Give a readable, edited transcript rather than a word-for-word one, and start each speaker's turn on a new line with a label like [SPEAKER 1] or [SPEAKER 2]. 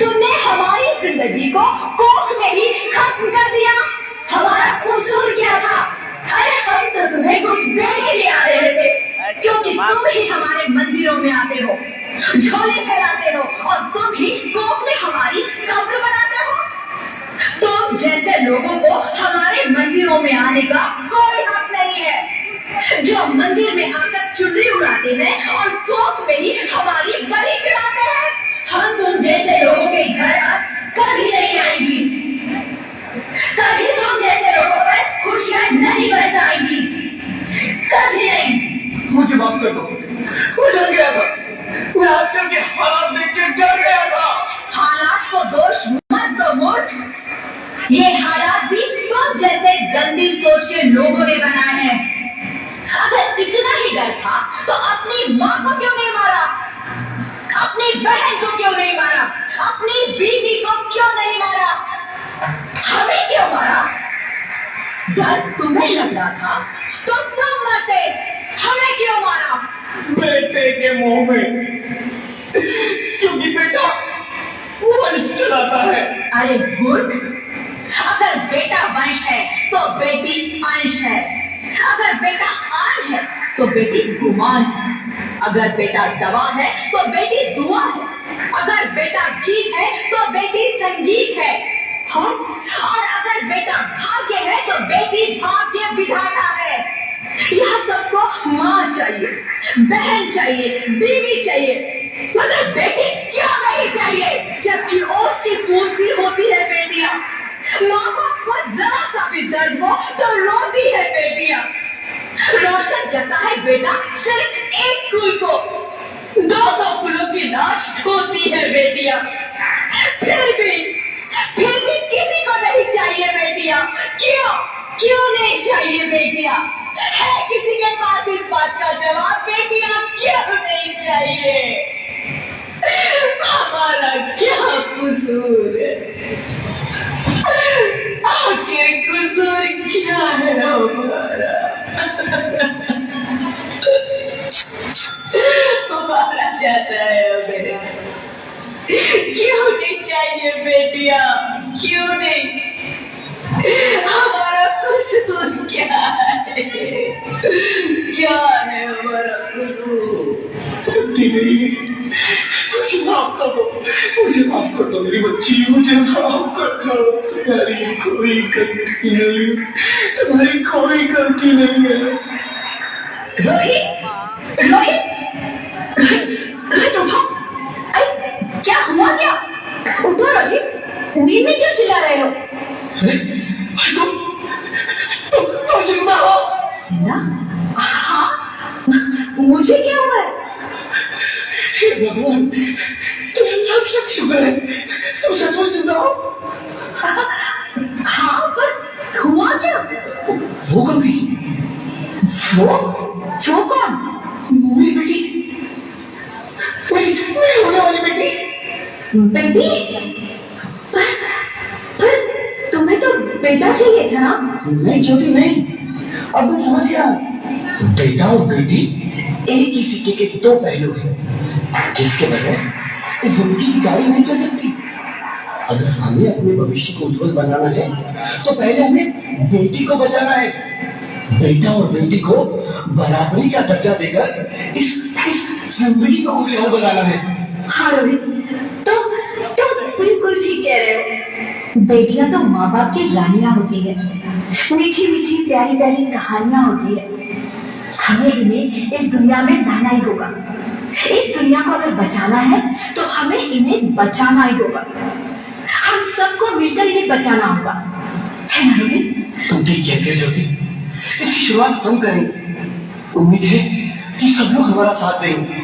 [SPEAKER 1] तुमने हमारी जिंदगी को कोख में ही खत्म कर दिया। हमारा कसूर क्या था? अरे हम तो तुम्हें कुछ देने लिए आ रहे थे, क्योंकि तुम ही हमारे मंदिरों में आते हो, झोले फैलाते हो, और तुम ही कोख में हमारी कब्र बनाते हो। तुम जैसे लोगों को हमारे मंदिरों में आने का कोई हक नहीं है, जो मंदिर में आकर चुनरी उड़ाते हैं और कोख में ही हमारी बलि चढ़ाते हैं। हम तुम जैसे लोगों के घर कभी नहीं आएंगी, कभी तुम जैसे लोगों पर खुशियां नहीं बरसाएंगी, कभी नहीं।
[SPEAKER 2] मुझे माफ कर दो, मैं डर गया था, मैं आजकल के हालात देख के डर गया था।
[SPEAKER 1] हालात को दोष मत दो मूर्ख, ये हालात भी तुम जैसे गंदी सोच के लोगों ने बनाए हैं। अगर इतना ही डर था तो अपनी माँ को क्यों नहीं मारा, अपनी बहन को क्यों नहीं मारा, अपनी बीवी को क्यों नहीं मारा, हमें क्यों मारा? डर तुम्हें लग रहा था तो तुम मरते, हमें क्यों मारा?
[SPEAKER 2] बेटे के मुंह में, क्योंकि बेटा वंश चलाता है।
[SPEAKER 1] अरे मूर्ख, अगर बेटा वंश है तो बेटी अंश है, अगर बेटा आन है तो बेटी गुमान है, अगर बेटा दवा है तो बेटी दुआ है, अगर बेटा गीत है तो बेटी संगीत है, हाँ? और अगर बेटा भाग्य है तो बेटी भाग्य विधाता है। यह सबको माँ चाहिए, बहन चाहिए, बीवी चाहिए, मगर बेटी क्यों नहीं चाहिए? जबकि ओस की पूंजी होती है बेटियां, माँ बाप को जरा सा भी दर्द हो तो रोती है बेटियां। रोशन करता है बेटा सिर्फ एक कुल को, दो कुलों की लाश होती है बेटियां। फिर भी किसी को नहीं चाहिए बेटियां। क्यों नहीं चाहिए बेटियां? है किसी के पास इस बात का जवाब? बेटियां क्यों नहीं चाहिए? हमारा क्या कसूर है? आखिर कसूर क्या है हमारा? हमारा जाता है मेरे, क्यों नहीं चाहिए बेटियां? क्यों नहीं? हमारा कसूर क्या है? क्या है हमारा कसूर?
[SPEAKER 2] मुझे माफ कर दो, मुझे माफ कर दो मेरी बच्ची, मुझे माफ कर दो। तुम्हारी कोई गलती नहीं, तुम्हारी कोई गलती नहीं है।
[SPEAKER 1] रोहित, रोहित, रोहित उठो। क्या हुआ? क्या? उठो रोहित, नींद में क्यों चिल्ला रहे हो?
[SPEAKER 2] तुम जिंदा हो?
[SPEAKER 1] जिंदा? हाँ, मुझे क्या हुआ है?
[SPEAKER 2] हे भगवान, तुम्हें लाख लाख शुक्र है, तुम सचमुच जिंदा हो।
[SPEAKER 1] हाँ, पर हुआ क्या?
[SPEAKER 2] वो कौन थी?
[SPEAKER 1] वो कौन?
[SPEAKER 2] मेरी बेटी, मेरी होने वाली बेटी।
[SPEAKER 1] बेटी? पर तुम्हें तो बेटा चाहिए था ना?
[SPEAKER 2] नहीं ज्योति, नहीं, अब मैं समझ गया। बेटा और बेटी एक ही सिक्के के दो पहलू हैं, जिसके बगैर इस जिंदगी की गाड़ी नहीं चल सकती। अगर हमें अपने भविष्य को उज्जवल बनाना है तो पहले हमें बेटी को बचाना है। बेटा और बेटी को बराबरी का दर्जा देकर इस जिंदगी को खुशहाल बनाना है।
[SPEAKER 1] हाँ रोहित, तुम बिल्कुल ठीक कह रहे हो। बेटियां तो माँ बाप की रानियां होती है, मीठी मीठी प्यारी प्यारी कहानियां होती है। हमें इन्हें इस दुनिया में लाना ही होगा। इस दुनिया को अगर बचाना है तो हमें इन्हें बचाना ही होगा। हम सबको मिलकर इन्हें बचाना होगा, है ना रोहित?
[SPEAKER 2] तुम ठीक कहते हो ज्योति, इसकी शुरुआत हम करेंगे। उम्मीद है कि सब लोग हमारा साथ देंगे।